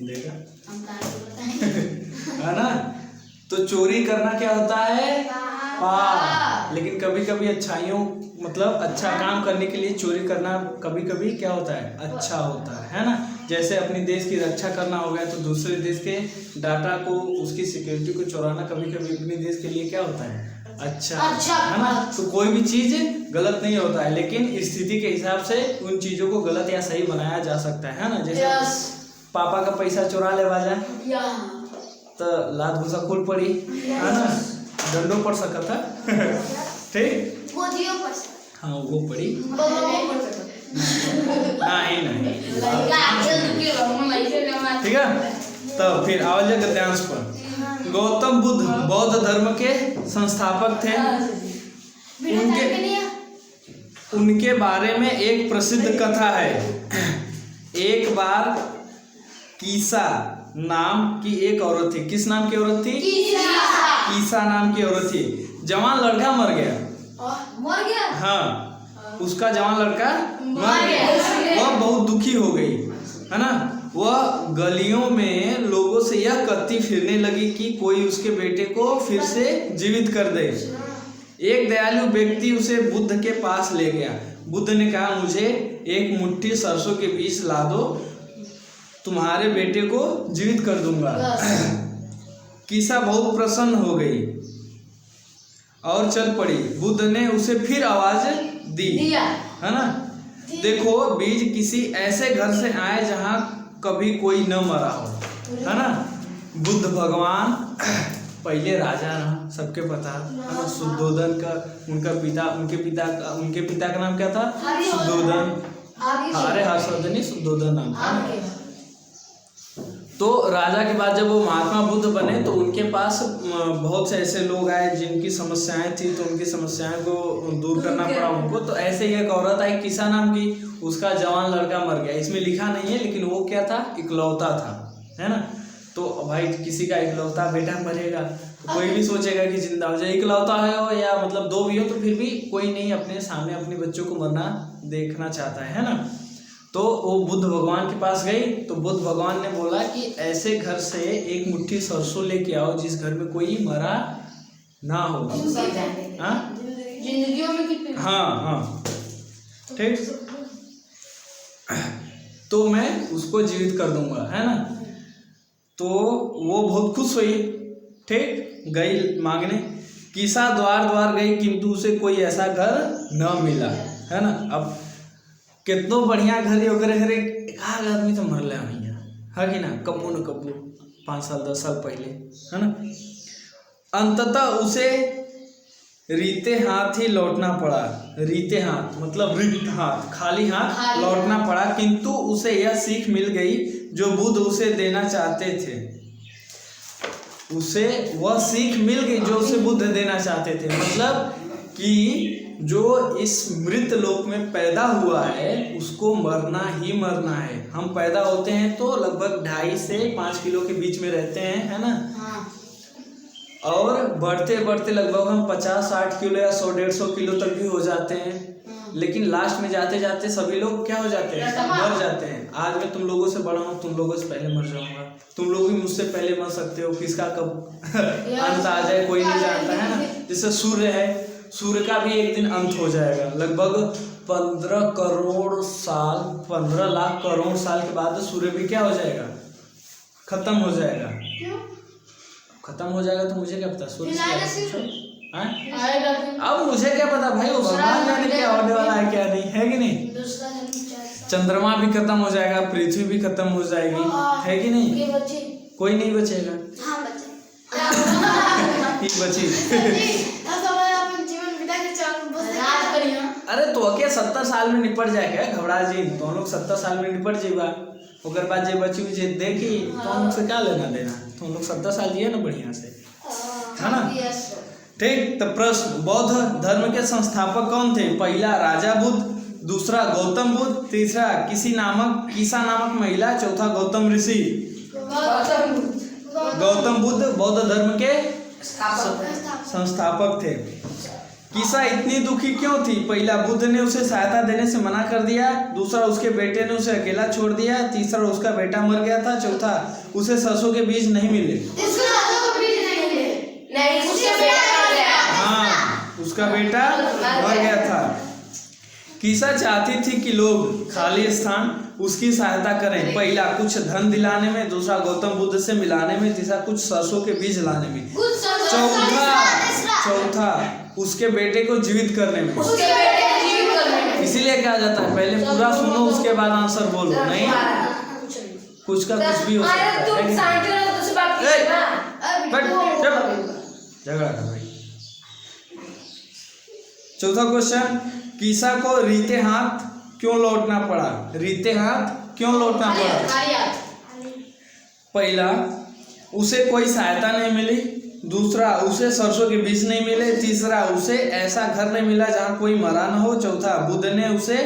देखा है ना। तो चोरी करना क्या होता है? पाप। लेकिन कभी कभी अच्छाइयों मतलब अच्छा काम करने के लिए चोरी करना कभी कभी क्या होता है? अच्छा होता है ना। जैसे अपने देश की रक्षा करना हो गया, तो दूसरे देश के डाटा को, उसकी सिक्योरिटी को चुराना कभी कभी अपने देश के लिए क्या होता है? अच्छा है ना। तो कोई भी चीज गलत नहीं होता है, लेकिन स्थिति के हिसाब से उन चीजों को गलत या सही बनाया जा सकता है ना। जैसे पापा का पैसा चुरा ले बाजा तो लात घुसा खुल पड़ी है ना, दंडो पड़ सका था ठीक। हाँ वो पड़ी नहीं ठीक है। तो फिर आओ जा गद्यांश पर। गौतम बुद्ध बौद्ध धर्म के संस्थापक थे। उनके बारे में एक प्रसिद्ध कथा है। एक बार कीसा नाम की एक औरत थी। किस नाम की औरत थी? कीसा नाम की औरत थी। जवान लड़का मर गया। हाँ, उसका जवान लड़का मर गया। वह बहुत दुखी हो गई है ना। वह गलियों में लोगों से यह कहती फिरने लगी कि कोई उसके बेटे को फिर से जीवित कर दे। एक दयालु व्यक्ति उसे बुद्ध के पास ले गया। बुद्ध ने कहा, मुझे एक मुट्ठी सरसों के बीज ला दो, तुम्हारे बेटे को जीवित कर दूंगा। कीसा बहुत प्रसन्न हो गई और चल पड़ी। बुद्ध ने उसे फिर आवाज दी है ना। देखो, बीज किसी ऐसे घर से आए जहां कभी कोई न मरा हो है ना। बुद्ध भगवान पहले राजा रहा, सबके पता है ना। शुद्धोधन का उनके पिता का नाम क्या था? शुद्धोधन। अरे हर्षवर्धन ही शुद्धोधन नाम था। तो राजा के बाद जब वो महात्मा बुद्ध बने तो उनके पास बहुत से ऐसे लोग आए जिनकी समस्याएं थी, तो उनकी समस्याएं को दूर करना पड़ा उनको। तो ऐसे ही एक औरत आई कीसा नाम की, उसका जवान लड़का मर गया। इसमें लिखा नहीं है, लेकिन वो क्या था? इकलौता था है ना। तो भाई किसी का इकलौता बेटा मरेगा तो कोई भी सोचेगा कि जिंदा हो जाए। इकलौता है हो या मतलब दो भी हो, तो फिर भी कोई नहीं अपने सामने अपने बच्चों को मरना देखना चाहता है ना। तो वो बुद्ध भगवान के पास गई, तो बुद्ध भगवान ने बोला कि ऐसे घर से एक मुट्ठी सरसों लेके आओ जिस घर में कोई मरा ना हो। हाँ ठीक, तो मैं उसको जीवित कर दूंगा है ना। तो वो बहुत खुश हुई, ठीक, गई मांगने। कीसा द्वार द्वार गई, किंतु उसे कोई ऐसा घर न मिला है ना। अब कितनो बढ़िया घर ओकरे घरे एक आदमी तो मरला भैया है कि ना, कबू न कबू 5 साल 10 साल पहले है ना। अंततः उसे रीते हाथ ही लौटना पड़ा। रीते हाथ मतलब रिक्त हाथ, खाली हाथ लौटना पड़ा। किंतु उसे यह सीख मिल गई जो बुद्ध उसे देना चाहते थे। उसे वह सीख मिल गई जो उसे बुद्ध देना चाहते थे। मतलब कि जो इस मृत लोक में पैदा हुआ है उसको मरना ही मरना है। हम पैदा होते हैं तो लगभग 2.5 से 5 किलो के बीच में रहते हैं है ना। और बढ़ते बढ़ते लगभग हम 50-60 किलो या 100-150 किलो तक भी हो जाते हैं। लेकिन लास्ट में जाते जाते सभी लोग क्या हो जाते हैं? मर जाते हैं। आज मैं तुम लोगों से बड़ा हूँ, तुम लोगों से पहले मर जाऊंगा। तुम लोग भी मुझसे पहले मर सकते हो। किसका कब अंत आ जाए कोई नहीं जानता है ना। जैसे सूर्य है, सूर्य का भी एक दिन अंत हो जाएगा। लगभग 15 करोड़ साल 15 लाख करोड़ साल के बाद सूर्य भी क्या हो जाएगा? खत्म हो जाएगा। खत्म हो जाएगा तो मुझे क्या पता सूर्य अब मुझे क्या पता भाई, वो भगवान जाने क्या होने वाला है क्या नहीं, है कि नहीं। चंद्रमा भी खत्म हो जाएगा, पृथ्वी भी खत्म हो जाएगी, है कि नहीं। कोई नहीं बचेगा। बची अरे तो क्या 70 साल में निपट जाएगा, घबरा जी तो हम लोग 70 साल में निपट जीवा। ओकर बाद जे बची हुई देखी तो हम लोग से क्या लेना देना। तो हम लोग 70 साल जिए ना बढ़िया से है ना। ठीक, तो प्रश्न, बौद्ध धर्म के संस्थापक कौन थे? पहला राजा बुद्ध, दूसरा गौतम बुद्ध, तीसरा कीसा नामक महिला, चौथा गौतम ऋषि। गौतम बुद्ध बौद्ध धर्म के संस्थापक थे। कीसा इतनी दुखी क्यों थी? पहला, बुद्ध ने उसे सहायता देने से मना कर दिया। दूसरा, उसके बेटे ने उसे अकेला छोड़ दिया। तीसरा, उसका बेटा मर गया था। चौथा, उसे सरसों के बीज नहीं मिले। हाँ, उसका बेटा मर गया था। कीसा चाहती थी कि लोग खाली स्थान उसकी सहायता करें। पहला, कुछ धन दिलाने में। दूसरा, गौतम बुद्ध से मिलाने में। तीसरा, कुछ सरसों के बीज लाने में। चौथा, उसके बेटे को जीवित करने में। इसीलिए क्या जाता है, पहले पूरा सुनो उसके बाद आंसर बोलो। नहीं, कुछ का कुछ भी हो सकता है। झगड़ा कर रही। चौथा क्वेश्चन, कीसा को रीते हाथ क्यों लौटना पड़ा? रीते हाथ क्यों लौटना पड़ा? पहला, उसे कोई सहायता नहीं मिली। दूसरा, उसे सरसों के बीज नहीं मिले। तीसरा, उसे ऐसा घर नहीं मिला जहाँ कोई मरा न हो। चौथा, बुद्ध ने उसे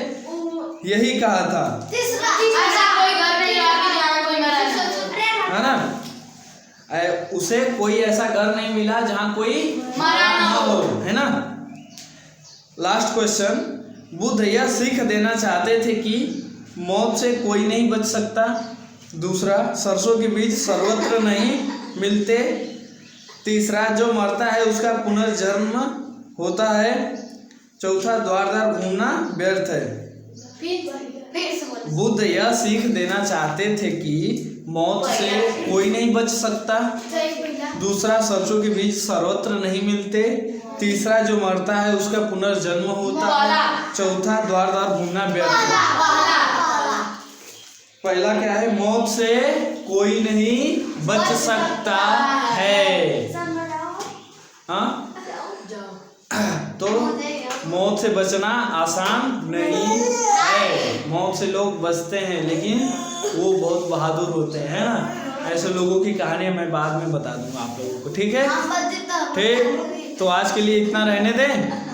यही कहा था, है ना, उसे कोई ऐसा घर नहीं मिला जहाँ कोई मरा न हो, है ना। लास्ट क्वेश्चन, बुद्ध यह सीख देना चाहते थे कि मौत से कोई नहीं बच सकता। दूसरा, सरसों के बीज सर्वत्र नहीं मिलते। तीसरा, जो मरता है उसका पुनर्जन्म होता है। चौथा, द्वार द्वार घूमना व्यर्थ है। बुद्ध यह सीख देना चाहते थे कि मौत से कोई नहीं बच सकता। दूसरा, सरसों के बीज सर्वत्र नहीं मिलते। तीसरा, जो मरता है उसका पुनर्जन्म होता है। चौथा, द्वार द्वार घूमना व्यर्थ है। पहला क्या है? मौत से कोई नहीं बच सकता है। हाँ, तो मौत से बचना आसान नहीं है। मौत से लोग बचते हैं लेकिन वो बहुत बहादुर होते हैं, ना। ऐसे लोगों की कहानी मैं बाद में बता दूंगा आप लोगों को, ठीक है? ठीक, तो आज के लिए इतना रहने दें।